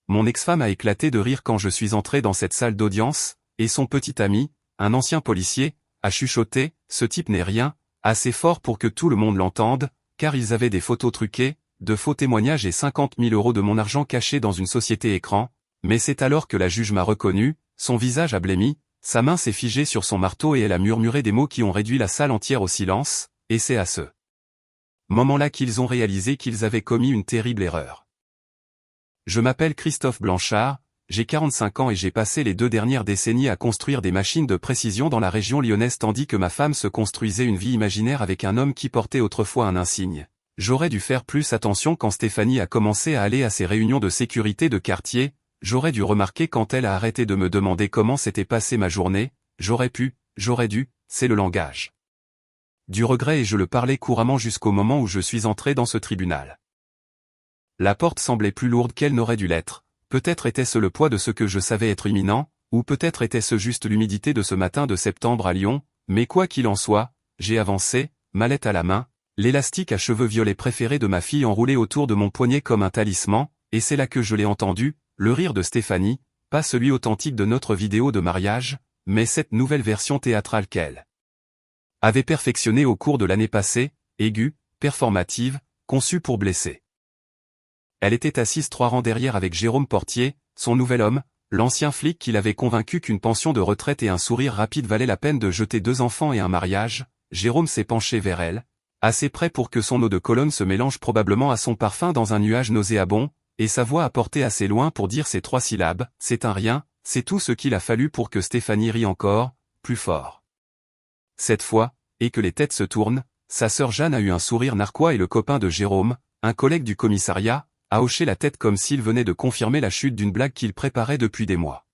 Mon ex-femme a éclaté de rire quand je suis entré dans cette salle d'audience, et son petit ami, un ancien policier, a chuchoté, ce type n'est rien, assez fort pour que tout le monde l'entende, car ils avaient des photos truquées, de faux témoignages et 50 000 € de mon argent caché dans une société écran, mais c'est alors que la juge m'a reconnu, son visage a blêmi, sa main s'est figée sur son marteau et elle a murmuré des mots qui ont réduit la salle entière au silence, et c'est à ce moment-là qu'ils ont réalisé qu'ils avaient commis une terrible erreur. Je m'appelle Christophe Blanchard, j'ai 45 ans et j'ai passé les 2 dernières décennies à construire des machines de précision dans la région lyonnaise tandis que ma femme se construisait une vie imaginaire avec un homme qui portait autrefois un insigne. J'aurais dû faire plus attention quand Stéphanie a commencé à aller à ses réunions de sécurité de quartier, j'aurais dû remarquer quand elle a arrêté de me demander comment s'était passée ma journée, j'aurais dû, c'est le langage du regret et je le parlais couramment jusqu'au moment où je suis entré dans ce tribunal. La porte semblait plus lourde qu'elle n'aurait dû l'être, peut-être était-ce le poids de ce que je savais être imminent, ou peut-être était-ce juste l'humidité de ce matin de septembre à Lyon, mais quoi qu'il en soit, j'ai avancé, mallette à la main, l'élastique à cheveux violets préféré de ma fille enroulé autour de mon poignet comme un talisman, et c'est là que je l'ai entendu, le rire de Stéphanie, pas celui authentique de notre vidéo de mariage, mais cette nouvelle version théâtrale qu'elle avait perfectionnée au cours de l'année passée, aiguë, performative, conçue pour blesser. Elle était assise 3 rangs derrière avec Jérôme Portier, son nouvel homme, l'ancien flic qui l'avait convaincu qu'une pension de retraite et un sourire rapide valaient la peine de jeter 2 enfants et un mariage. Jérôme s'est penché vers elle, assez près pour que son eau de Cologne se mélange probablement à son parfum dans un nuage nauséabond, et sa voix a porté assez loin pour dire ces 3 syllabes, c'est un rien, c'est tout ce qu'il a fallu pour que Stéphanie rie encore, plus fort. Cette fois, et que les têtes se tournent, sa sœur Jeanne a eu un sourire narquois et le copain de Jérôme, un collègue du commissariat, a hoché la tête comme s'il venait de confirmer la chute d'une blague qu'il préparait depuis des mois.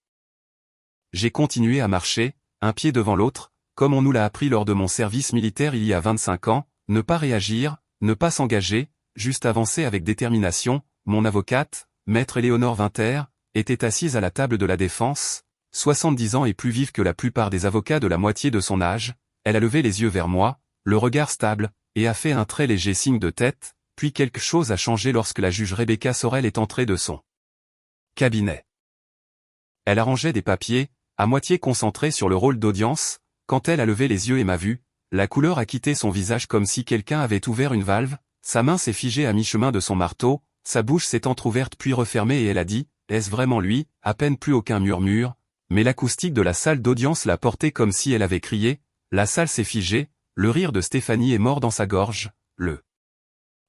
J'ai continué à marcher, un pied devant l'autre, comme on nous l'a appris lors de mon service militaire il y a 25 ans, ne pas réagir, ne pas s'engager, juste avancer avec détermination. Mon avocate, maître Éléonore Winter, était assise à la table de la défense, 70 ans et plus vive que la plupart des avocats de la moitié de son âge, elle a levé les yeux vers moi, le regard stable, et a fait un très léger signe de tête, puis quelque chose a changé lorsque la juge Rebecca Sorel est entrée de son cabinet. Elle arrangeait des papiers, à moitié concentrée sur le rôle d'audience, quand elle a levé les yeux et m'a vu, la couleur a quitté son visage comme si quelqu'un avait ouvert une valve, sa main s'est figée à mi-chemin de son marteau, sa bouche s'est entr'ouverte puis refermée et elle a dit, est-ce vraiment lui, à peine plus aucun murmure, mais l'acoustique de la salle d'audience l'a porté comme si elle avait crié, la salle s'est figée, le rire de Stéphanie est mort dans sa gorge, le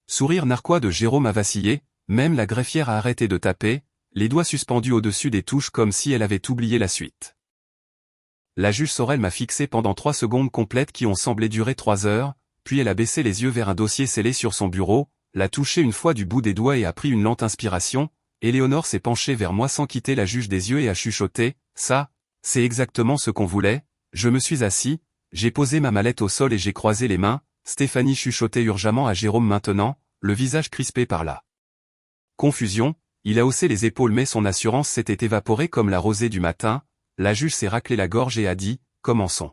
sourire narquois de Jérôme a vacillé, même la greffière a arrêté de taper, les doigts suspendus au-dessus des touches comme si elle avait oublié la suite. La juge Sorel m'a fixé pendant 3 secondes complètes qui ont semblé durer 3 heures, puis elle a baissé les yeux vers un dossier scellé sur son bureau, l'a touché une fois du bout des doigts et a pris une lente inspiration. Éléonore s'est penchée vers moi sans quitter la juge des yeux et a chuchoté, ça, c'est exactement ce qu'on voulait. Je me suis assis, j'ai posé ma mallette au sol et j'ai croisé les mains. Stéphanie chuchotait urgemment à Jérôme maintenant, le visage crispé par la confusion, il a haussé les épaules mais son assurance s'était évaporée comme la rosée du matin, la juge s'est raclé la gorge et a dit, commençons.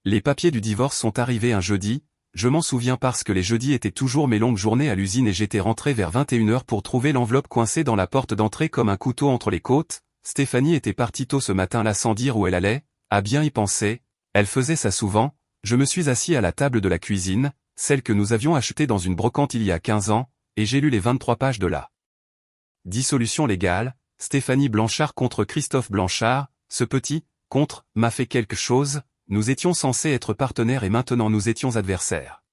Les papiers du divorce sont arrivés un jeudi, je m'en souviens parce que les jeudis étaient toujours mes longues journées à l'usine et j'étais rentré vers 21h pour trouver l'enveloppe coincée dans la porte d'entrée comme un couteau entre les côtes. Stéphanie était partie tôt ce matin-là sans dire où elle allait, à bien y penser, elle faisait ça souvent. Je me suis assis à la table de la cuisine, celle que nous avions achetée dans une brocante il y a 15 ans, et j'ai lu les 23 pages de la dissolution légale. Stéphanie Blanchard contre Christophe Blanchard, ce petit contre m'a fait quelque chose, nous étions censés être partenaires et maintenant nous étions adversaires.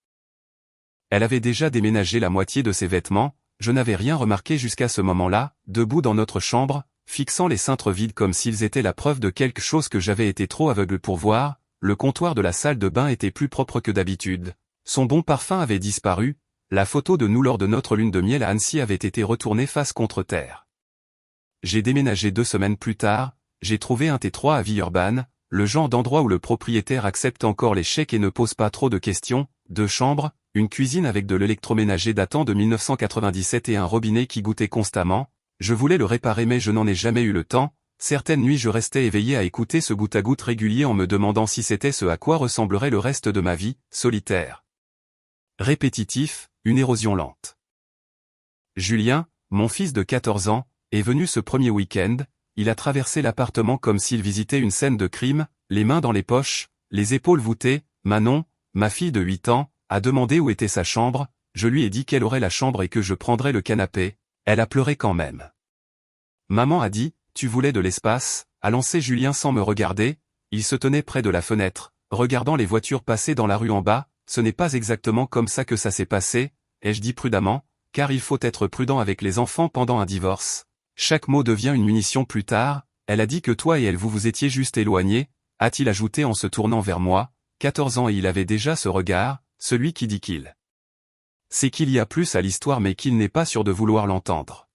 Elle avait déjà déménagé la moitié de ses vêtements, je n'avais rien remarqué jusqu'à ce moment-là, debout dans notre chambre, fixant les cintres vides comme s'ils étaient la preuve de quelque chose que j'avais été trop aveugle pour voir. Le comptoir de la salle de bain était plus propre que d'habitude, son bon parfum avait disparu, la photo de nous lors de notre lune de miel à Annecy avait été retournée face contre terre. J'ai déménagé 2 semaines plus tard, j'ai trouvé un T3 à Villeurbanne, le genre d'endroit où le propriétaire accepte encore les chèques et ne pose pas trop de questions, 2 chambres, une cuisine avec de l'électroménager datant de 1997 et un robinet qui goûtait constamment, je voulais le réparer mais je n'en ai jamais eu le temps. Certaines nuits je restais éveillé à écouter ce goutte-à-goutte régulier en me demandant si c'était ce à quoi ressemblerait le reste de ma vie, solitaire. Répétitif, une érosion lente. Julien, mon fils de 14 ans, est venu ce premier week-end, il a traversé l'appartement comme s'il visitait une scène de crime, les mains dans les poches, les épaules voûtées. Manon, ma fille de 8 ans, a demandé où était sa chambre, je lui ai dit qu'elle aurait la chambre et que je prendrais le canapé, elle a pleuré quand même. Maman a dit, tu voulais de l'espace, a lancé Julien sans me regarder, il se tenait près de la fenêtre, regardant les voitures passer dans la rue en bas, ce n'est pas exactement comme ça que ça s'est passé, ai-je dit prudemment, car il faut être prudent avec les enfants pendant un divorce. Chaque mot devient une munition plus tard, elle a dit que toi et elle vous étiez juste éloignés, a-t-il ajouté en se tournant vers moi, 14 ans et il avait déjà ce regard, celui qui dit qu'il sait qu'il y a plus à l'histoire mais qu'il n'est pas sûr de vouloir l'entendre.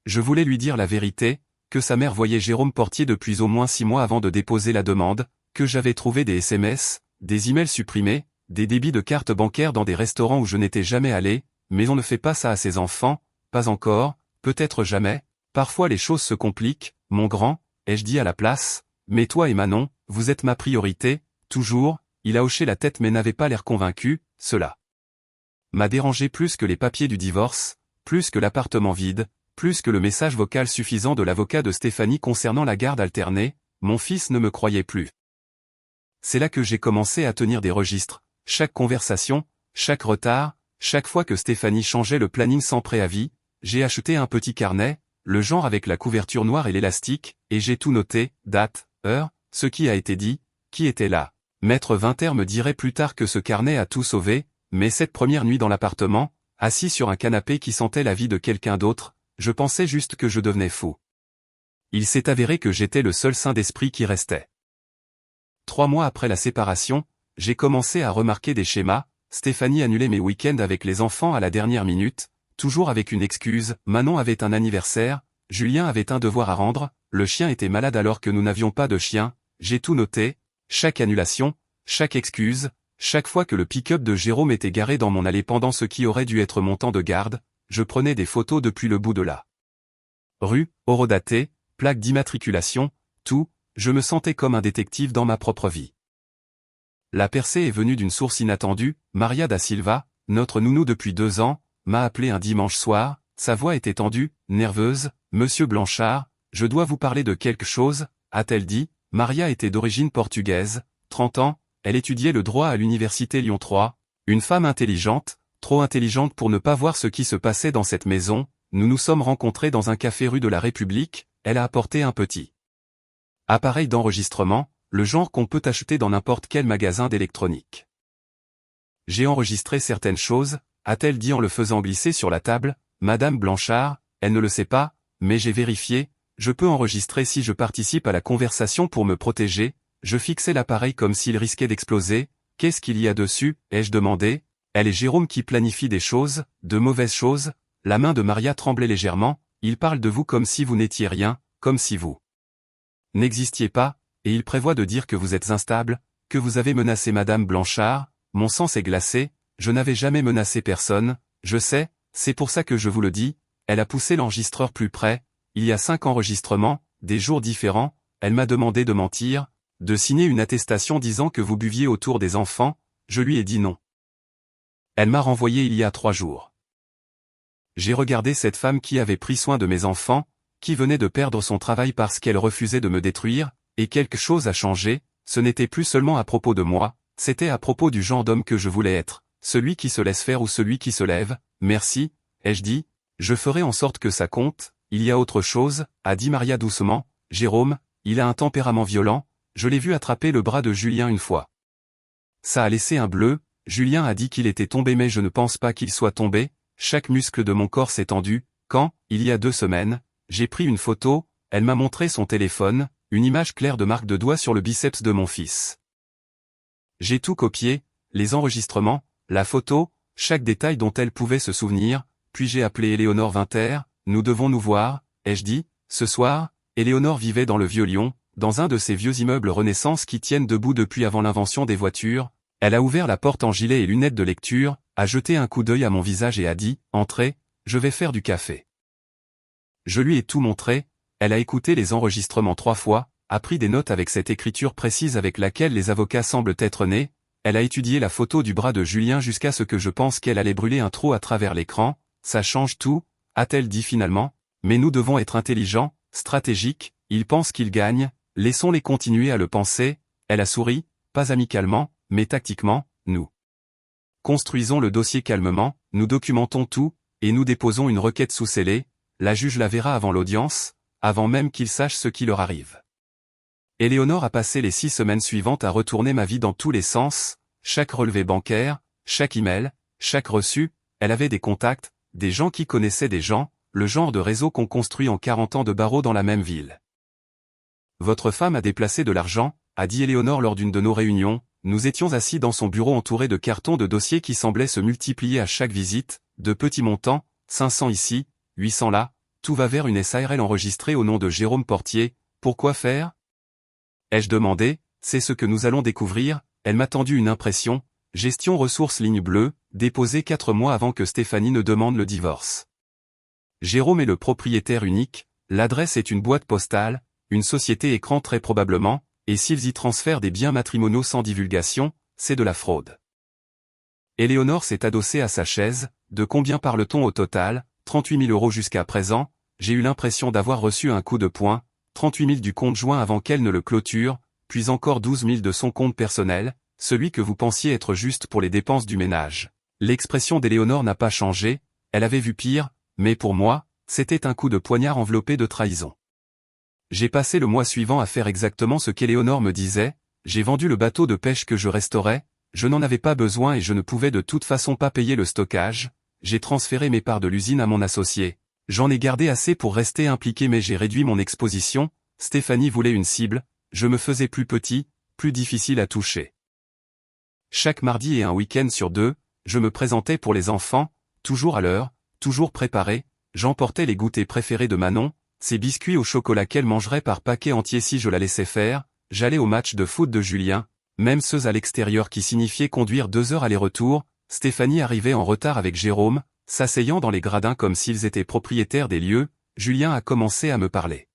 Je voulais lui dire la vérité, que sa mère voyait Jérôme Portier depuis au moins 6 mois avant de déposer la demande, que j'avais trouvé des SMS, des emails supprimés, des débits de cartes bancaires dans des restaurants où je n'étais jamais allé, mais on ne fait pas ça à ses enfants, pas encore, peut-être jamais, parfois les choses se compliquent, mon grand, ai-je dit à la place, mais toi et Manon, vous êtes ma priorité, toujours, il a hoché la tête mais n'avait pas l'air convaincu, cela m'a dérangé plus que les papiers du divorce, plus que l'appartement vide, plus que le message vocal suffisant de l'avocat de Stéphanie concernant la garde alternée, mon fils ne me croyait plus. C'est là que j'ai commencé à tenir des registres, chaque conversation, chaque retard, chaque fois que Stéphanie changeait le planning sans préavis, j'ai acheté un petit carnet, le genre avec la couverture noire et l'élastique, et j'ai tout noté, date, heure, ce qui a été dit, qui était là. Maître Vinter me dirait plus tard que ce carnet a tout sauvé, mais cette première nuit dans l'appartement, assis sur un canapé qui sentait la vie de quelqu'un d'autre, je pensais juste que je devenais fou. Il s'est avéré que j'étais le seul saint d'esprit qui restait. 3 mois après la séparation, j'ai commencé à remarquer des schémas, Stéphanie annulait mes week-ends avec les enfants à la dernière minute, toujours avec une excuse, Manon avait un anniversaire, Julien avait un devoir à rendre, le chien était malade alors que nous n'avions pas de chien, j'ai tout noté, chaque annulation, chaque excuse, chaque fois que le pick-up de Jérôme était garé dans mon allée pendant ce qui aurait dû être mon temps de garde, je prenais des photos depuis le bout de la rue, horodatée, plaque d'immatriculation, tout, je me sentais comme un détective dans ma propre vie. La percée est venue d'une source inattendue, Maria da Silva, notre nounou depuis 2 ans, m'a appelé un dimanche soir, sa voix était tendue, nerveuse, Monsieur Blanchard, je dois vous parler de quelque chose, a-t-elle dit, Maria était d'origine portugaise, 30 ans, elle étudiait le droit à l'université Lyon 3, une femme intelligente, trop intelligente pour ne pas voir ce qui se passait dans cette maison, nous nous sommes rencontrés dans un café rue de la République, elle a apporté un petit appareil d'enregistrement, le genre qu'on peut acheter dans n'importe quel magasin d'électronique. J'ai enregistré certaines choses, a-t-elle dit en le faisant glisser sur la table, Madame Blanchard, elle ne le sait pas, mais j'ai vérifié, je peux enregistrer si je participe à la conversation pour me protéger, je fixais l'appareil comme s'il risquait d'exploser, qu'est-ce qu'il y a dessus, ai-je demandé, elle et Jérôme qui planifient des choses, de mauvaises choses, la main de Maria tremblait légèrement, il parle de vous comme si vous n'étiez rien, comme si vous n'existiez pas, et il prévoit de dire que vous êtes instable, que vous avez menacé Madame Blanchard, mon sang s'est glacé, je n'avais jamais menacé personne, je sais, c'est pour ça que je vous le dis, elle a poussé l'enregistreur plus près, il y a 5 enregistrements, des jours différents, elle m'a demandé de mentir, de signer une attestation disant que vous buviez autour des enfants, je lui ai dit non. Elle m'a renvoyé il y a 3 jours. J'ai regardé cette femme qui avait pris soin de mes enfants, qui venait de perdre son travail parce qu'elle refusait de me détruire, et quelque chose a changé, ce n'était plus seulement à propos de moi, c'était à propos du genre d'homme que je voulais être, celui qui se laisse faire ou celui qui se lève, merci, ai-je dit, je ferai en sorte que ça compte, il y a autre chose, a dit Maria doucement, Jérôme, il a un tempérament violent, je l'ai vu attraper le bras de Julien une fois. Ça a laissé un bleu, Julien a dit qu'il était tombé mais je ne pense pas qu'il soit tombé, chaque muscle de mon corps s'est tendu, quand, il y a 2 semaines, j'ai pris une photo, elle m'a montré son téléphone, une image claire de marque de doigts sur le biceps de mon fils. J'ai tout copié, les enregistrements, la photo, chaque détail dont elle pouvait se souvenir, puis j'ai appelé Éléonore Vinter, nous devons nous voir, ai-je dit, ce soir, Éléonore vivait dans le Vieux-Lyon, dans un de ces vieux immeubles Renaissance qui tiennent debout depuis avant l'invention des voitures, elle a ouvert la porte en gilet et lunettes de lecture, a jeté un coup d'œil à mon visage et a dit, entrez, je vais faire du café. Je lui ai tout montré, elle a écouté les enregistrements 3 fois, a pris des notes avec cette écriture précise avec laquelle les avocats semblent être nés, elle a étudié la photo du bras de Julien jusqu'à ce que je pense qu'elle allait brûler un trou à travers l'écran, ça change tout, a-t-elle dit finalement, Mais nous devons être intelligents, stratégiques, ils pensent qu'ils gagnent, laissons-les continuer à le penser, elle a souri, pas amicalement, mais tactiquement, nous construisons le dossier calmement, nous documentons tout, et nous déposons une requête sous scellé, la juge la verra avant l'audience, avant même qu'il sache ce qui leur arrive. Éléonore a passé les 6 semaines suivantes à retourner ma vie dans tous les sens, chaque relevé bancaire, chaque email, chaque reçu, elle avait des contacts, des gens qui connaissaient des gens, le genre de réseau qu'on construit en 40 ans de barreau dans la même ville. Votre femme a déplacé de l'argent, a dit Éléonore lors d'une de nos réunions, nous étions assis dans son bureau entouré de cartons de dossiers qui semblaient se multiplier à chaque visite, de petits montants, 500 ici, 800 là, tout va vers une SARL enregistrée au nom de Jérôme Portier, pourquoi faire ? Ai-je demandé, c'est ce que nous allons découvrir, elle m'a tendu une impression, gestion ressources ligne bleue, déposée 4 mois avant que Stéphanie ne demande le divorce. Jérôme est le propriétaire unique, l'adresse est une boîte postale, une société écran très probablement, et s'ils y transfèrent des biens matrimoniaux sans divulgation, c'est de la fraude. Éléonore s'est adossée à sa chaise, de combien parle-t-on au total, 38 000 € jusqu'à présent, j'ai eu l'impression d'avoir reçu un coup de poing, 38 000 du compte joint avant qu'elle ne le clôture, puis encore 12 000 de son compte personnel, celui que vous pensiez être juste pour les dépenses du ménage. L'expression d'Éléonore n'a pas changé, elle avait vu pire, mais pour moi, c'était un coup de poignard enveloppé de trahison. J'ai passé le mois suivant à faire exactement ce qu'Éléonore me disait, j'ai vendu le bateau de pêche que je restaurais, je n'en avais pas besoin et je ne pouvais de toute façon pas payer le stockage, j'ai transféré mes parts de l'usine à mon associé, j'en ai gardé assez pour rester impliqué mais j'ai réduit mon exposition, Stéphanie voulait une cible, je me faisais plus petit, plus difficile à toucher. Chaque mardi et un week-end sur 2, je me présentais pour les enfants, toujours à l'heure, toujours préparé, j'emportais les goûters préférés de Manon, ces biscuits au chocolat qu'elle mangerait par paquet entier si je la laissais faire, j'allais au match de foot de Julien, même ceux à l'extérieur qui signifiaient conduire 2 heures aller-retour, Stéphanie arrivait en retard avec Jérôme, s'asseyant dans les gradins comme s'ils étaient propriétaires des lieux, Julien a commencé à me parler.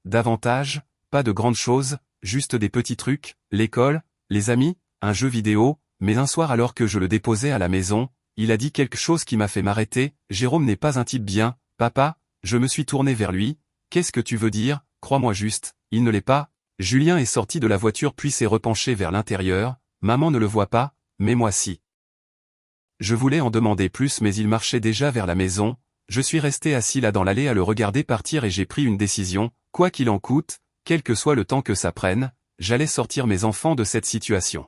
Davantage, pas de grandes choses, juste des petits trucs, l'école, les amis, un jeu vidéo, mais un soir alors que je le déposais à la maison, il a dit quelque chose qui m'a fait m'arrêter, Jérôme n'est pas un type bien, papa, je me suis tourné vers lui, qu'est-ce que tu veux dire, crois-moi juste, il ne l'est pas, Julien est sorti de la voiture puis s'est repenché vers l'intérieur, maman ne le voit pas, mais moi si. Je voulais en demander plus mais il marchait déjà vers la maison, je suis resté assis là dans l'allée à le regarder partir et j'ai pris une décision, quoi qu'il en coûte, quel que soit le temps que ça prenne, j'allais sortir mes enfants de cette situation.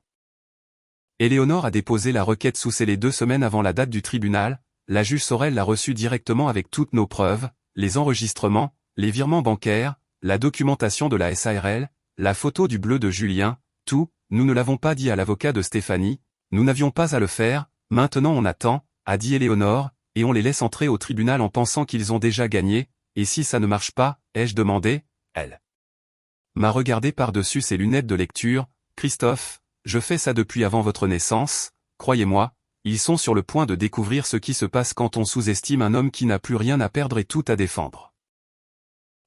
Éléonore a déposé la requête sous scellé 2 semaines avant la date du tribunal, la juge Sorel l'a reçue directement avec toutes nos preuves, les enregistrements, les virements bancaires, la documentation de la SARL, la photo du bleu de Julien, tout, nous ne l'avons pas dit à l'avocat de Stéphanie, nous n'avions pas à le faire, maintenant on attend, a dit Éléonore, et on les laisse entrer au tribunal en pensant qu'ils ont déjà gagné, et si ça ne marche pas, ai-je demandé, elle m'a regardé par-dessus ses lunettes de lecture, Christophe, je fais ça depuis avant votre naissance, croyez-moi, ils sont sur le point de découvrir ce qui se passe quand on sous-estime un homme qui n'a plus rien à perdre et tout à défendre.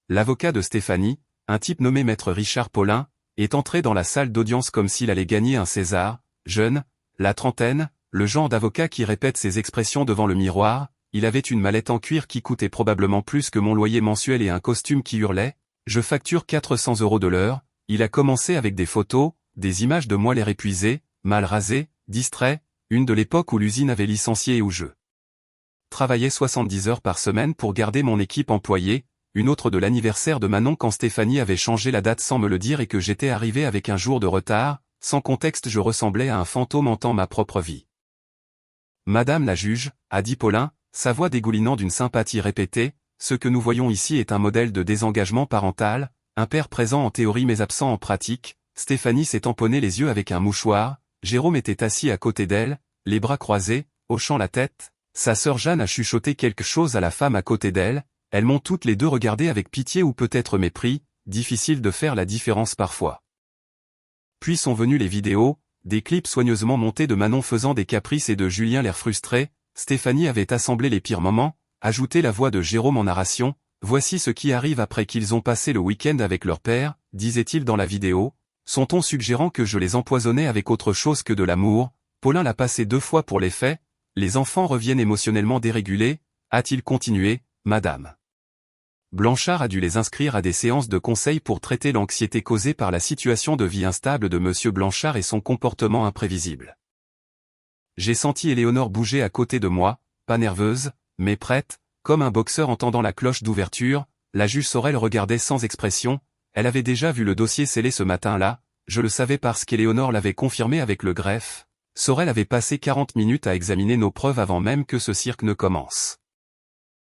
L'avocat de Stéphanie, un type nommé maître Richard Paulin, est entré dans la salle d'audience comme s'il allait gagner un César, jeune, la trentaine, le genre d'avocat qui répète ses expressions devant le miroir, il avait une mallette en cuir qui coûtait probablement plus que mon loyer mensuel et un costume qui hurlait, je facture 400 € de l'heure, il a commencé avec des photos, des images de moi l'air épuisé, mal rasé, distrait, une de l'époque où l'usine avait licencié et où je travaillais 70 heures par semaine pour garder mon équipe employée, une autre de l'anniversaire de Manon quand Stéphanie avait changé la date sans me le dire et que j'étais arrivé avec un jour de retard, sans contexte je ressemblais à un fantôme hantant ma propre vie. Madame la juge, a dit Paulin, sa voix dégoulinant d'une sympathie répétée, ce que nous voyons ici est un modèle de désengagement parental, un père présent en théorie mais absent en pratique, Stéphanie s'est tamponné les yeux avec un mouchoir, Jérôme était assis à côté d'elle, les bras croisés, hochant la tête, sa sœur Jeanne a chuchoté quelque chose à la femme à côté d'elle, elles m'ont toutes les deux regardé avec pitié ou peut-être mépris, difficile de faire la différence parfois. Puis sont venues les vidéos, des clips soigneusement montés de Manon faisant des caprices et de Julien l'air frustré, Stéphanie avait assemblé les pires moments, ajouté la voix de Jérôme en narration, voici ce qui arrive après qu'ils ont passé le week-end avec leur père, disait-il dans la vidéo, son ton suggérant que je les empoisonnais avec autre chose que de l'amour, Paulin l'a passé 2 fois pour les faits, les enfants reviennent émotionnellement dérégulés, a-t-il continué, madame. Blanchard a dû les inscrire à des séances de conseil pour traiter l'anxiété causée par la situation de vie instable de Monsieur Blanchard et son comportement imprévisible. J'ai senti Éléonore bouger à côté de moi, pas nerveuse, mais prête, comme un boxeur entendant la cloche d'ouverture. La juge Sorel regardait sans expression. Elle avait déjà vu le dossier scellé ce matin-là, je le savais parce qu'Éléonore l'avait confirmé avec le greffe. Sorel avait passé 40 minutes à examiner nos preuves avant même que ce cirque ne commence.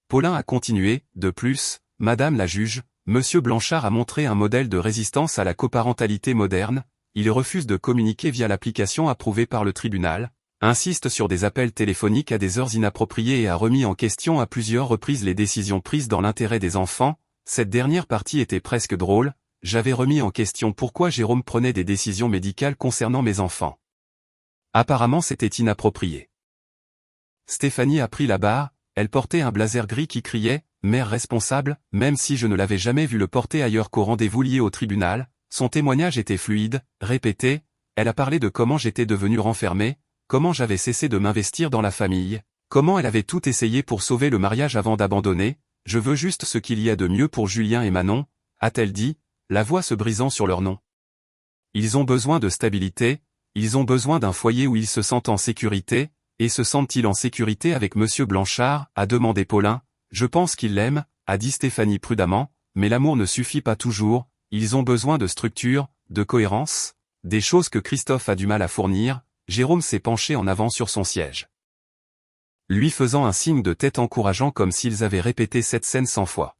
Paulin a continué, de plus, Madame la juge, Monsieur Blanchard a montré un modèle de résistance à la coparentalité moderne, il refuse de communiquer via l'application approuvée par le tribunal, insiste sur des appels téléphoniques à des heures inappropriées et a remis en question à plusieurs reprises les décisions prises dans l'intérêt des enfants. Cette dernière partie était presque drôle, j'avais remis en question pourquoi Jérôme prenait des décisions médicales concernant mes enfants. Apparemment c'était inapproprié. Stéphanie a pris la barre, elle portait un blazer gris qui criait « Mère responsable », même si je ne l'avais jamais vu le porter ailleurs qu'au rendez-vous lié au tribunal. Son témoignage était fluide, répété, elle a parlé de comment j'étais devenu renfermé, comment j'avais cessé de m'investir dans la famille, comment elle avait tout essayé pour sauver le mariage avant d'abandonner. Je veux juste ce qu'il y a de mieux pour Julien et Manon, a-t-elle dit, la voix se brisant sur leur nom. Ils ont besoin de stabilité, ils ont besoin d'un foyer où ils se sentent en sécurité, et se sentent-ils en sécurité avec Monsieur Blanchard, a demandé Paulin. Je pense qu'ils l'aiment, a dit Stéphanie prudemment, mais l'amour ne suffit pas toujours, ils ont besoin de structure, de cohérence, des choses que Christophe a du mal à fournir. Jérôme s'est penché en avant sur son siège, lui faisant un signe de tête encourageant comme s'ils avaient répété cette scène 100 fois.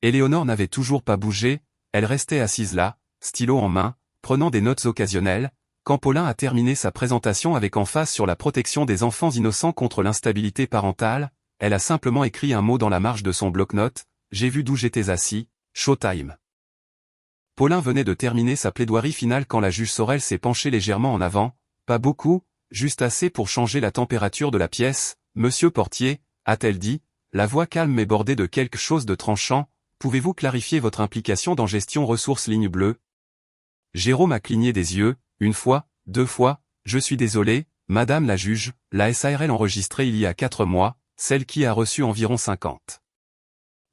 Éléonore n'avait toujours pas bougé, elle restait assise là, stylo en main, prenant des notes occasionnelles, quand Paulin a terminé sa présentation avec emphase sur la protection des enfants innocents contre l'instabilité parentale, elle a simplement écrit un mot dans la marge de son bloc-notes, « J'ai vu d'où j'étais assis, showtime ». Paulin venait de terminer sa plaidoirie finale quand la juge Sorel s'est penchée légèrement en avant, pas beaucoup, juste assez pour changer la température de la pièce. « Monsieur Portier », a-t-elle dit, la voix calme mais bordée de quelque chose de tranchant, « pouvez-vous clarifier votre implication dans gestion ressources ligne bleue ?» Jérôme a cligné des yeux, une fois, deux fois, « Je suis désolé, Madame la juge, la SARL enregistrée il y a 4 mois, celle qui a reçu environ 50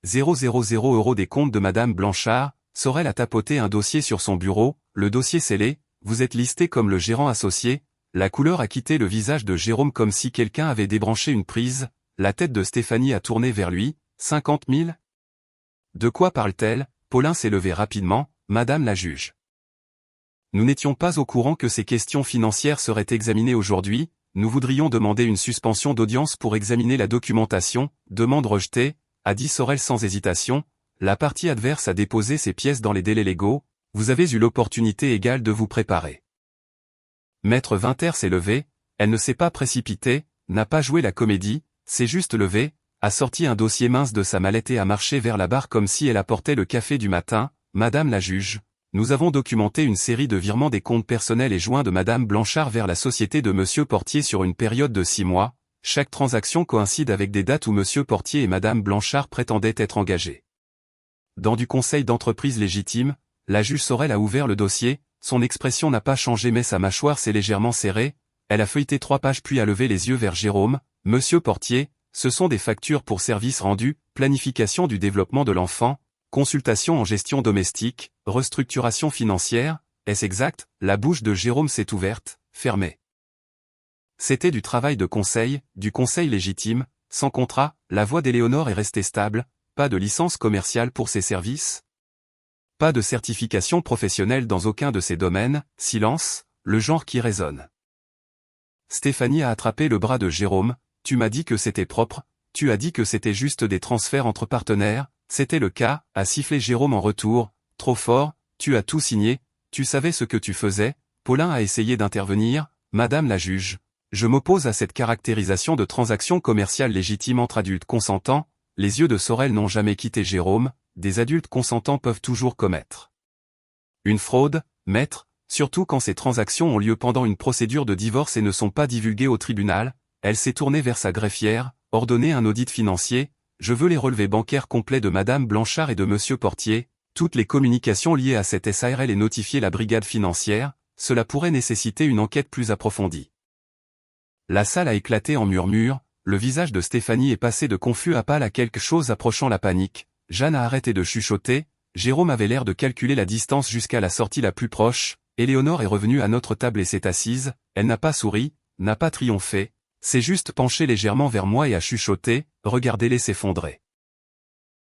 000 € des comptes de Madame Blanchard. » Sorel a tapoté un dossier sur son bureau, le dossier scellé, « Vous êtes listé comme le gérant associé ». La couleur a quitté le visage de Jérôme comme si quelqu'un avait débranché une prise, la tête de Stéphanie a tourné vers lui, 50 000 ? De quoi parle-t-elle ? Paulin s'est levé rapidement, Madame la juge. Nous n'étions pas au courant que ces questions financières seraient examinées aujourd'hui, nous voudrions demander une suspension d'audience pour examiner la documentation, demande rejetée, a dit Sorel sans hésitation. La partie adverse a déposé ses pièces dans les délais légaux, vous avez eu l'opportunité égale de vous préparer. Maître Vinter s'est levé, elle ne s'est pas précipitée, n'a pas joué la comédie, s'est juste levée, a sorti un dossier mince de sa mallette et a marché vers la barre comme si elle apportait le café du matin. Madame la juge, nous avons documenté une série de virements des comptes personnels et joints de Madame Blanchard vers la société de Monsieur Portier sur une période de 6 mois. Chaque transaction coïncide avec des dates où Monsieur Portier et Madame Blanchard prétendaient être engagés. Dans du conseil d'entreprise légitime, la juge Sorel a ouvert le dossier, son expression n'a pas changé mais sa mâchoire s'est légèrement serrée, elle a feuilleté 3 pages puis a levé les yeux vers Jérôme, « Monsieur Portier, ce sont des factures pour services rendus, planification du développement de l'enfant, consultation en gestion domestique, restructuration financière, est-ce exact ?» La bouche de Jérôme s'est ouverte, fermée. C'était du travail de conseil, du conseil légitime, sans contrat. La voix d'Éléonore est restée stable. Pas de licence commerciale pour ces services? Pas de certification professionnelle dans aucun de ces domaines, silence, le genre qui résonne. Stéphanie a attrapé le bras de Jérôme, tu m'as dit que c'était propre, tu as dit que c'était juste des transferts entre partenaires, c'était le cas, a sifflé Jérôme en retour, trop fort, tu as tout signé, tu savais ce que tu faisais. Paulin a essayé d'intervenir, Madame la juge, je m'oppose à cette caractérisation de transaction commerciale légitime entre adultes consentants. Les yeux de Sorel n'ont jamais quitté Jérôme, des adultes consentants peuvent toujours commettre une fraude, maître, surtout quand ces transactions ont lieu pendant une procédure de divorce et ne sont pas divulguées au tribunal. Elle s'est tournée vers sa greffière, ordonné un audit financier, je veux les relevés bancaires complets de Madame Blanchard et de Monsieur Portier, toutes les communications liées à cette SARL et notifier la brigade financière, cela pourrait nécessiter une enquête plus approfondie. La salle a éclaté en murmures. Le visage de Stéphanie est passé de confus à pâle à quelque chose approchant la panique. Jeanne a arrêté de chuchoter, Jérôme avait l'air de calculer la distance jusqu'à la sortie la plus proche, Éléonore est revenue à notre table et s'est assise, elle n'a pas souri, n'a pas triomphé, s'est juste penchée légèrement vers moi et a chuchoté, regardez-les s'effondrer.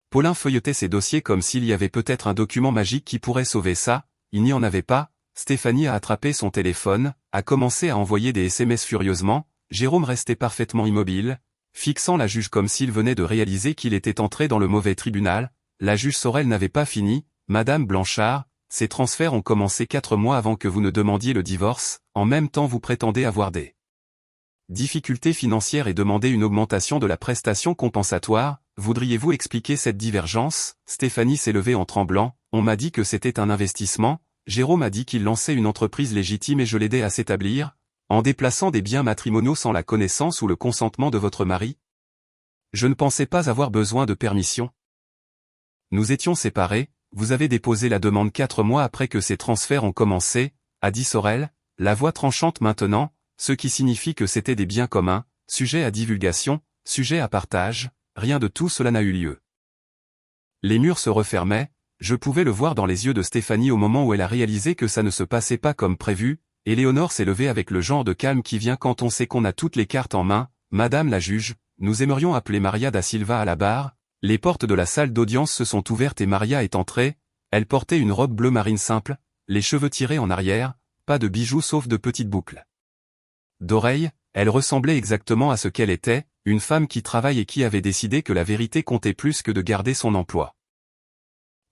Paulin feuilletait ses dossiers comme s'il y avait peut-être un document magique qui pourrait sauver ça, il n'y en avait pas, Stéphanie a attrapé son téléphone, a commencé à envoyer des SMS furieusement, Jérôme restait parfaitement immobile, fixant la juge comme s'il venait de réaliser qu'il était entré dans le mauvais tribunal, la juge Sorel n'avait pas fini, Madame Blanchard, ces transferts ont commencé 4 mois avant que vous ne demandiez le divorce, en même temps vous prétendez avoir des difficultés financières et demander une augmentation de la prestation compensatoire, voudriez-vous expliquer cette divergence? Stéphanie s'est levée en tremblant, on m'a dit que c'était un investissement, Jérôme a dit qu'il lançait une entreprise légitime et je l'aidais à s'établir, en déplaçant des biens matrimoniaux sans la connaissance ou le consentement de votre mari? Je ne pensais pas avoir besoin de permission. Nous étions séparés, vous avez déposé la demande 4 mois après que ces transferts ont commencé, a dit Sorel, la voix tranchante maintenant, ce qui signifie que c'était des biens communs, sujet à divulgation, sujet à partage, rien de tout cela n'a eu lieu. Les murs se refermaient, je pouvais le voir dans les yeux de Stéphanie au moment où elle a réalisé que ça ne se passait pas comme prévu, Éléonore s'est levée avec le genre de calme qui vient quand on sait qu'on a toutes les cartes en main, Madame la juge, nous aimerions appeler Maria da Silva à la barre, les portes de la salle d'audience se sont ouvertes et Maria est entrée, elle portait une robe bleu marine simple, les cheveux tirés en arrière, pas de bijoux sauf de petites boucles d'oreilles, elle ressemblait exactement à ce qu'elle était, une femme qui travaille et qui avait décidé que la vérité comptait plus que de garder son emploi.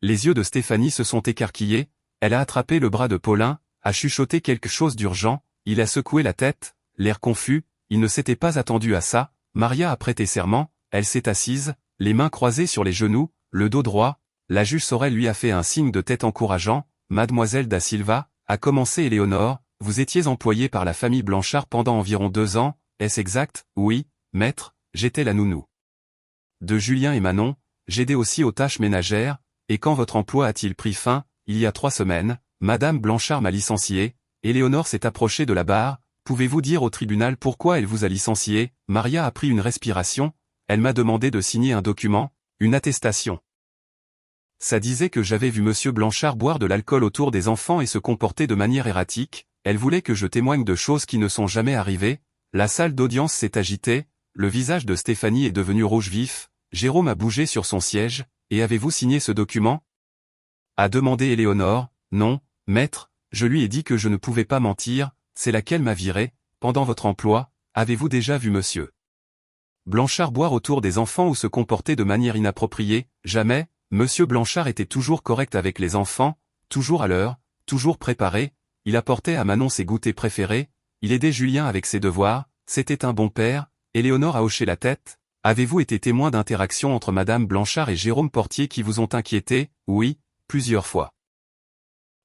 Les yeux de Stéphanie se sont écarquillés, elle a attrapé le bras de Paulin, a chuchoté quelque chose d'urgent, il a secoué la tête, l'air confus, il ne s'était pas attendu à ça, Maria a prêté serment, elle s'est assise, les mains croisées sur les genoux, le dos droit, la juge Sorel lui a fait un signe de tête encourageant, Mademoiselle da Silva, a commencé Éléonore, vous étiez employée par la famille Blanchard pendant environ 2 ans, est-ce exact? Oui, maître, j'étais la nounou de Julien et Manon, j'aidais aussi aux tâches ménagères, et quand votre emploi a-t-il pris fin? Il y a 3 semaines, Madame Blanchard m'a licencié, Éléonore s'est approchée de la barre, pouvez-vous dire au tribunal pourquoi elle vous a licencié? Maria a pris une respiration, elle m'a demandé de signer un document, une attestation. Ça disait que j'avais vu Monsieur Blanchard boire de l'alcool autour des enfants et se comporter de manière erratique, elle voulait que je témoigne de choses qui ne sont jamais arrivées, la salle d'audience s'est agitée, le visage de Stéphanie est devenu rouge vif, Jérôme a bougé sur son siège, et avez-vous signé ce document? A demandé Éléonore, non, maître, je lui ai dit que je ne pouvais pas mentir, c'est laquelle m'a viré, pendant votre emploi, avez-vous déjà vu Monsieur Blanchard boire autour des enfants ou se comporter de manière inappropriée? Jamais, Monsieur Blanchard était toujours correct avec les enfants, toujours à l'heure, toujours préparé, il apportait à Manon ses goûters préférés, il aidait Julien avec ses devoirs, c'était un bon père, Éléonore a hoché la tête, avez-vous été témoin d'interactions entre Madame Blanchard et Jérôme Portier qui vous ont inquiété? Oui, plusieurs fois.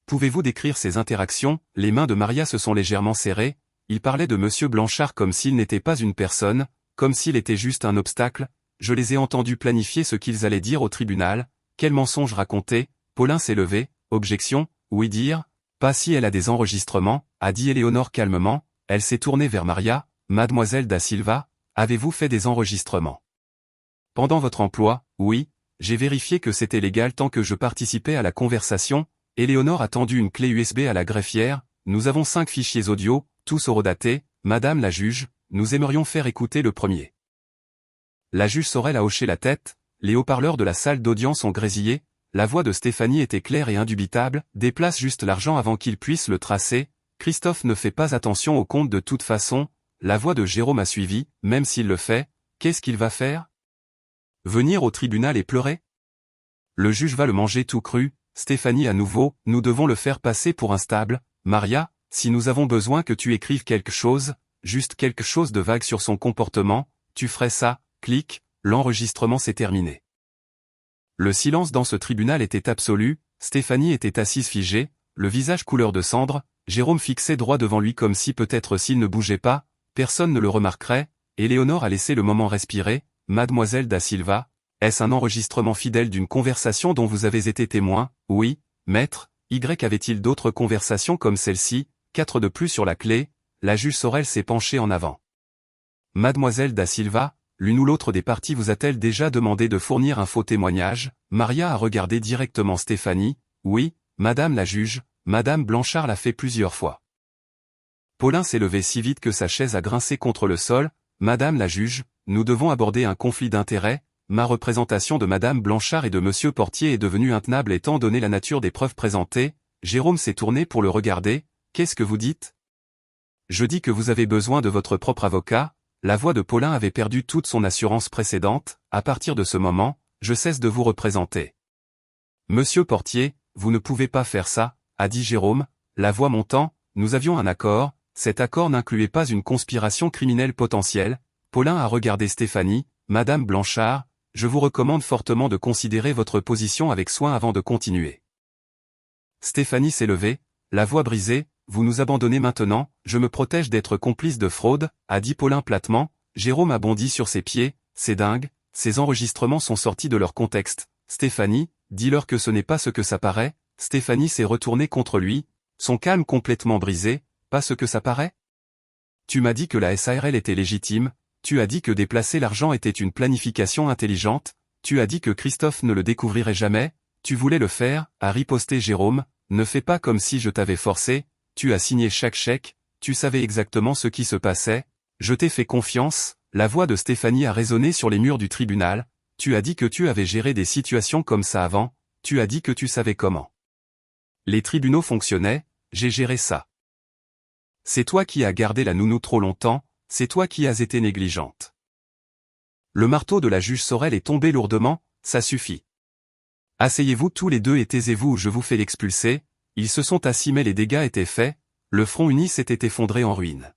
Pouvez-vous décrire ces interactions? Les mains de Maria se sont légèrement serrées, il parlait de Monsieur Blanchard comme s'il n'était pas une personne, comme s'il était juste un obstacle, je les ai entendus planifier ce qu'ils allaient dire au tribunal, quels mensonges raconter, Paulin s'est levé, objection, oui dire, pas si elle a des enregistrements, a dit Éléonore calmement, elle s'est tournée vers Maria, Mademoiselle da Silva, avez-vous fait des enregistrements? Pendant votre emploi, oui, j'ai vérifié que c'était légal tant que je participais à la conversation, Éléonore a tendu une clé USB à la greffière, nous avons 5 fichiers audio, tous horodatés, Madame la juge, nous aimerions faire écouter le premier. La juge Sorel a hoché la tête, les haut-parleurs de la salle d'audience ont grésillé, la voix de Stéphanie était claire et indubitable, déplace juste l'argent avant qu'il puisse le tracer, Christophe ne fait pas attention au compte de toute façon, la voix de Jérôme a suivi, même s'il le fait, qu'est-ce qu'il va faire? Venir au tribunal et pleurer? Le juge va le manger tout cru, Stéphanie à nouveau, nous devons le faire passer pour instable, Maria, si nous avons besoin que tu écrives quelque chose, juste quelque chose de vague sur son comportement, tu ferais ça, clic, l'enregistrement s'est terminé. Le silence dans ce tribunal était absolu, Stéphanie était assise figée, le visage couleur de cendre, Jérôme fixait droit devant lui comme si peut-être s'il ne bougeait pas, personne ne le remarquerait, Éléonore a laissé le moment respirer, Mademoiselle da Silva, est-ce un enregistrement fidèle d'une conversation dont vous avez été témoin? Oui, maître, Y avait-il d'autres conversations comme celle-ci, 4 de plus sur la clé, la juge Sorel s'est penchée en avant. Mademoiselle da Silva, l'une ou l'autre des parties vous a-t-elle déjà demandé de fournir un faux témoignage? Maria a regardé directement Stéphanie. Oui, Madame la juge, Madame Blanchard l'a fait plusieurs fois. Paulin s'est levé si vite que sa chaise a grincé contre le sol. Madame la juge, nous devons aborder un conflit d'intérêts. Ma représentation de Madame Blanchard et de Monsieur Portier est devenue intenable étant donné la nature des preuves présentées. Jérôme s'est tourné pour le regarder. Qu'est-ce que vous dites? Je dis que vous avez besoin de votre propre avocat. La voix de Paulin avait perdu toute son assurance précédente. À partir de ce moment, je cesse de vous représenter. Monsieur Portier, vous ne pouvez pas faire ça, a dit Jérôme, la voix montant. Nous avions un accord. Cet accord n'incluait pas une conspiration criminelle potentielle. Paulin a regardé Stéphanie. Madame Blanchard, je vous recommande fortement de considérer votre position avec soin avant de continuer. Stéphanie s'est levée, la voix brisée. Vous nous abandonnez maintenant, je me protège d'être complice de fraude, a dit Paulin platement. Jérôme a bondi sur ses pieds. C'est dingue, ces enregistrements sont sortis de leur contexte. Stéphanie, dis-leur que ce n'est pas ce que ça paraît. Stéphanie s'est retournée contre lui, son calme complètement brisé. Pas ce que ça paraît? Tu m'as dit que la SARL était légitime, tu as dit que déplacer l'argent était une planification intelligente, tu as dit que Christophe ne le découvrirait jamais, tu voulais le faire, a riposté Jérôme, ne fais pas comme si je t'avais forcé, tu as signé chaque chèque, tu savais exactement ce qui se passait, je t'ai fait confiance, la voix de Stéphanie a résonné sur les murs du tribunal, tu as dit que tu avais géré des situations comme ça avant, tu as dit que tu savais comment. Les tribunaux fonctionnaient, j'ai géré ça. C'est toi qui as gardé la nounou trop longtemps, c'est toi qui as été négligente. Le marteau de la juge Sorel est tombé lourdement, ça suffit. Asseyez-vous tous les deux et taisez-vous ou je vous fais l'expulser. Ils se sont assis mais les dégâts étaient faits, le front uni s'était effondré en ruine.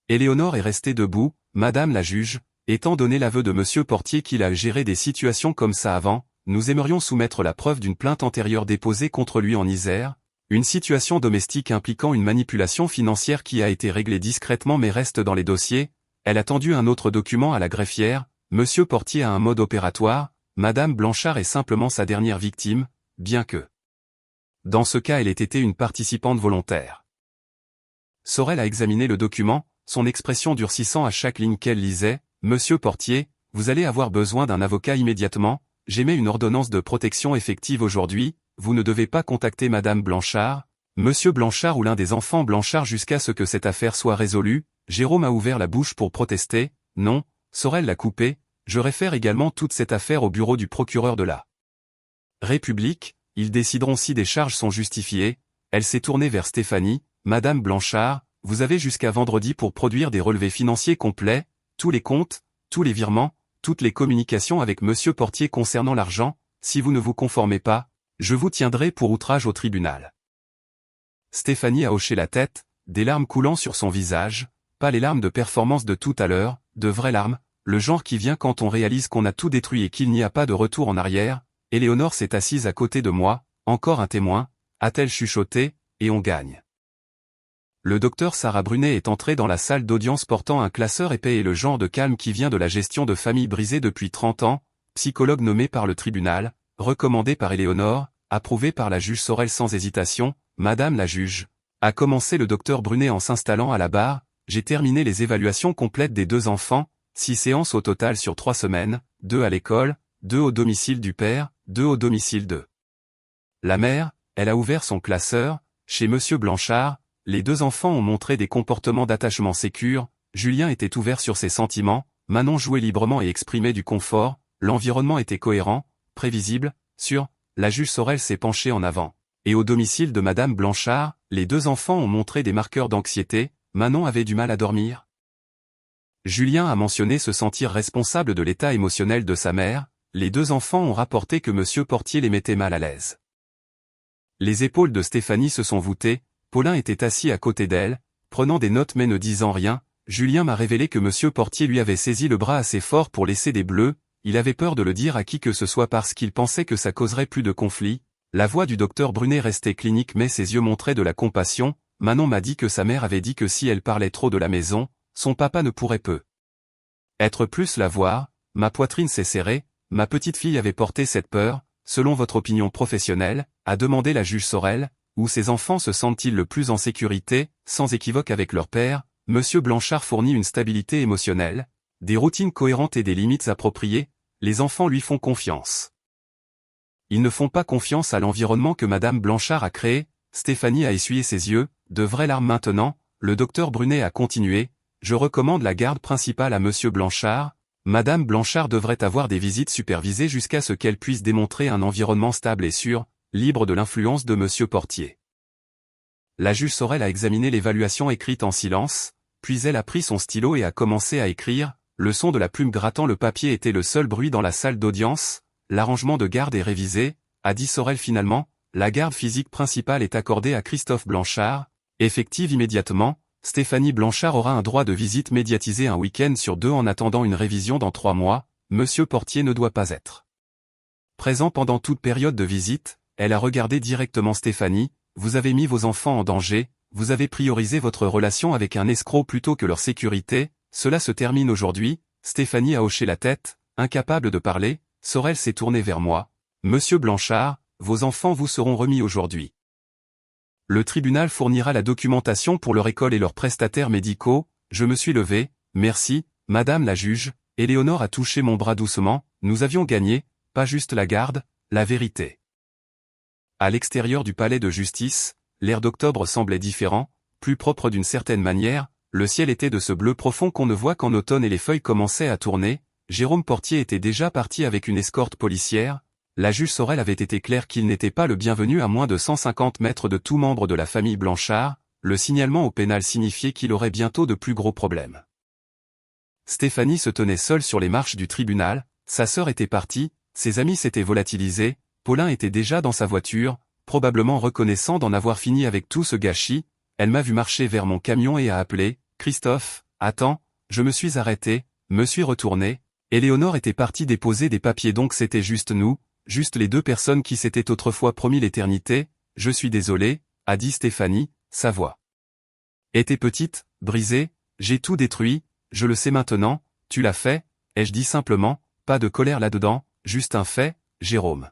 Éléonore est restée debout, Madame la juge, étant donné l'aveu de Monsieur Portier qu'il a géré des situations comme ça avant, nous aimerions soumettre la preuve d'une plainte antérieure déposée contre lui en Isère. Une situation domestique impliquant une manipulation financière qui a été réglée discrètement mais reste dans les dossiers. Elle a tendu un autre document à la greffière. Monsieur Portier a un mode opératoire. Madame Blanchard est simplement sa dernière victime, bien que. Dans ce cas elle ait été une participante volontaire. Sorel a examiné le document, son expression durcissant à chaque ligne qu'elle lisait. Monsieur Portier, vous allez avoir besoin d'un avocat immédiatement. J'émets une ordonnance de protection effective aujourd'hui. Vous ne devez pas contacter Madame Blanchard, Monsieur Blanchard ou l'un des enfants Blanchard jusqu'à ce que cette affaire soit résolue. Jérôme a ouvert la bouche pour protester. Non, Sorel l'a coupé. Je réfère également toute cette affaire au bureau du procureur de la République. Ils décideront si des charges sont justifiées. Elle s'est tournée vers Stéphanie. Madame Blanchard, vous avez jusqu'à vendredi pour produire des relevés financiers complets, tous les comptes, tous les virements, toutes les communications avec Monsieur Portier concernant l'argent. Si vous ne vous conformez pas, je vous tiendrai pour outrage au tribunal. Stéphanie a hoché la tête, des larmes coulant sur son visage, pas les larmes de performance de tout à l'heure, de vraies larmes, le genre qui vient quand on réalise qu'on a tout détruit et qu'il n'y a pas de retour en arrière. Éléonore s'est assise à côté de moi, encore un témoin, a-t-elle chuchoté, et on gagne. Le docteur Sarah Brunet est entrée dans la salle d'audience portant un classeur épais et le genre de calme qui vient de la gestion de famille brisée depuis 30 ans, psychologue nommé par le tribunal, recommandé par Éléonore, approuvé par la juge Sorel sans hésitation. Madame la juge, a commencé le docteur Brunet en s'installant à la barre, j'ai terminé les évaluations complètes des deux enfants, 6 séances au total sur 3 semaines, 2 à l'école, 2 au domicile du père, 2 au domicile de la mère. Elle a ouvert son classeur. Chez Monsieur Blanchard, les deux enfants ont montré des comportements d'attachement sécure. Julien était ouvert sur ses sentiments, Manon jouait librement et exprimait du confort, l'environnement était cohérent, prévisible, sûr. La juge Sorel s'est penchée en avant. Et au domicile de Madame Blanchard, les deux enfants ont montré des marqueurs d'anxiété. Manon avait du mal à dormir. Julien a mentionné se sentir responsable de l'état émotionnel de sa mère. Les deux enfants ont rapporté que Monsieur Portier les mettait mal à l'aise. Les épaules de Stéphanie se sont voûtées. Paulin était assis à côté d'elle, prenant des notes mais ne disant rien. Julien m'a révélé que Monsieur Portier lui avait saisi le bras assez fort pour laisser des bleus. Il avait peur de le dire à qui que ce soit parce qu'il pensait que ça causerait plus de conflits. La voix du docteur Brunet restait clinique mais ses yeux montraient de la compassion. Manon m'a dit que sa mère avait dit que si elle parlait trop de la maison, son papa ne pourrait peu être plus la voir. Ma poitrine s'est serrée, ma petite fille avait porté cette peur. Selon votre opinion professionnelle, a demandé la juge Sorel, où ces enfants se sentent-ils le plus en sécurité, sans équivoque avec leur père? Monsieur Blanchard fournit une stabilité émotionnelle. des routines cohérentes et des limites appropriées, les enfants lui font confiance. Ils ne font pas confiance à l'environnement que Madame Blanchard a créé. Stéphanie a essuyé ses yeux, de vraies larmes maintenant. Le docteur Brunet a continué. Je recommande la garde principale à Monsieur Blanchard. Madame Blanchard devrait avoir des visites supervisées jusqu'à ce qu'elle puisse démontrer un environnement stable et sûr, libre de l'influence de Monsieur Portier. La juge Sorel a examiné l'évaluation écrite en silence, puis elle a pris son stylo et a commencé à écrire. Le son de la plume grattant le papier était le seul bruit dans la salle d'audience. L'arrangement de garde est révisé, a dit Sorel finalement. La garde physique principale est accordée à Christophe Blanchard, effective immédiatement. Stéphanie Blanchard aura un droit de visite médiatisé un week-end sur 2 en attendant une révision dans 3 mois. Monsieur Portier ne doit pas être présent pendant toute période de visite. Elle a regardé directement Stéphanie. Vous avez mis vos enfants en danger, vous avez priorisé votre relation avec un escroc plutôt que leur sécurité. Cela se termine aujourd'hui. Stéphanie a hoché la tête, incapable de parler. Sorel s'est tourné vers moi. Monsieur Blanchard, vos enfants vous seront remis aujourd'hui. Le tribunal fournira la documentation pour leur école et leurs prestataires médicaux. Je me suis levé. Merci, Madame la juge. Éléonore a touché mon bras doucement. Nous avions gagné, pas juste la garde, la vérité. À l'extérieur du palais de justice, l'air d'octobre semblait différent, plus propre d'une certaine manière. Le ciel était de ce bleu profond qu'on ne voit qu'en automne et les feuilles commençaient à tourner. Jérôme Portier était déjà parti avec une escorte policière. La juge Sorel avait été claire qu'il n'était pas le bienvenu à moins de 150 mètres de tout membre de la famille Blanchard. Le signalement au pénal signifiait qu'il aurait bientôt de plus gros problèmes. Stéphanie se tenait seule sur les marches du tribunal. Sa sœur était partie, ses amis s'étaient volatilisés. Paulin était déjà dans sa voiture, probablement reconnaissant d'en avoir fini avec tout ce gâchis. Elle m'a vu marcher vers mon camion et a appelé « Christophe, attends !» Je me suis arrêté, me suis retourné. Éléonore était partie déposer des papiers donc c'était juste nous, juste les 2 personnes qui s'étaient autrefois promis l'éternité. Je suis désolé, a dit Stéphanie, sa voix était petite, brisée. J'ai tout détruit, je le sais maintenant, tu l'as fait, ai-je dit simplement, pas de colère là-dedans, juste un fait, Jérôme.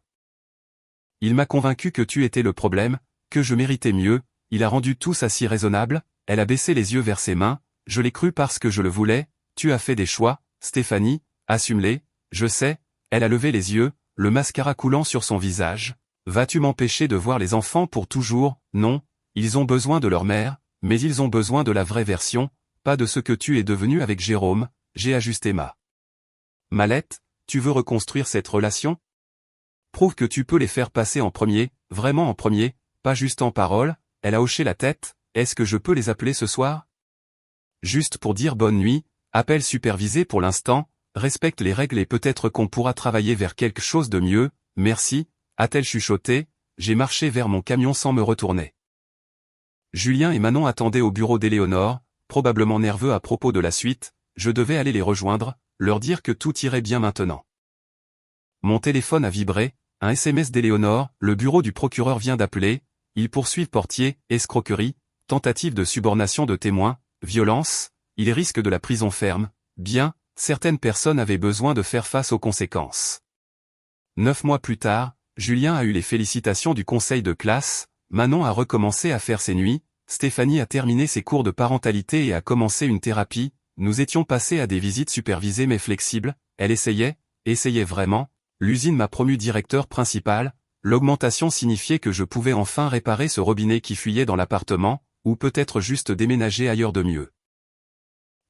Il m'a convaincu que tu étais le problème, que je méritais mieux. Il a rendu tout ça si raisonnable. Elle a baissé les yeux vers ses mains. Je l'ai cru parce que je le voulais. Tu as fait des choix, Stéphanie, assume-les. Je sais. Elle a levé les yeux, le mascara coulant sur son visage. Vas-tu m'empêcher de voir les enfants pour toujours? Non. Ils ont besoin de leur mère, mais ils ont besoin de la vraie version, pas de ce que tu es devenu avec Jérôme. J'ai ajusté ma mallette. Tu veux reconstruire cette relation? Prouve que tu peux les faire passer en premier, vraiment en premier, pas juste en parole. Elle a hoché la tête. Est-ce que je peux les appeler ce soir? Juste pour dire bonne nuit, appel supervisé pour l'instant, respecte les règles et peut-être qu'on pourra travailler vers quelque chose de mieux. Merci, a-t-elle chuchoté. J'ai marché vers mon camion sans me retourner. Julien et Manon attendaient au bureau d'Éléonore, probablement nerveux à propos de la suite. Je devais aller les rejoindre, leur dire que tout irait bien maintenant. Mon téléphone a vibré, un SMS d'Éléonore, le bureau du procureur vient d'appeler, ils poursuivent Portier, escroquerie, tentative de subornation de témoins, violence, il risque de la prison ferme. Bien, certaines personnes avaient besoin de faire face aux conséquences. 9 mois plus tard, Julien a eu les félicitations du conseil de classe, Manon a recommencé à faire ses nuits, Stéphanie a terminé ses cours de parentalité et a commencé une thérapie, nous étions passés à des visites supervisées mais flexibles, elle essayait vraiment, l'usine m'a promu directeur principal, l'augmentation signifiait que je pouvais enfin réparer ce robinet qui fuyait dans l'appartement, ou peut-être juste déménager ailleurs de mieux.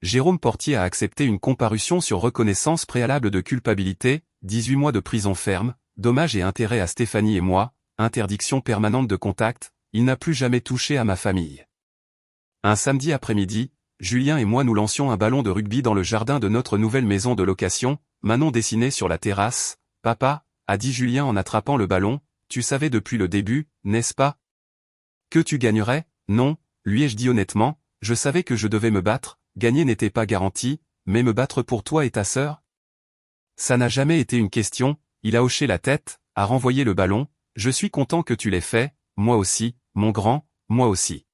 Jérôme Portier a accepté une comparution sur reconnaissance préalable de culpabilité, 18 mois de prison ferme, dommages et intérêts à Stéphanie et moi, interdiction permanente de contact, il n'a plus jamais touché à ma famille. Un samedi après-midi, Julien et moi nous lancions un ballon de rugby dans le jardin de notre nouvelle maison de location, Manon dessinait sur la terrasse. Papa, a dit Julien en attrapant le ballon, tu savais depuis le début, n'est-ce pas? Que tu gagnerais? Non, lui ai-je dit honnêtement, je savais que je devais me battre, gagner n'était pas garanti, mais me battre pour toi et ta sœur? Ça n'a jamais été une question, il a hoché la tête, a renvoyé le ballon, je suis content que tu l'aies fait, moi aussi, mon grand, moi aussi.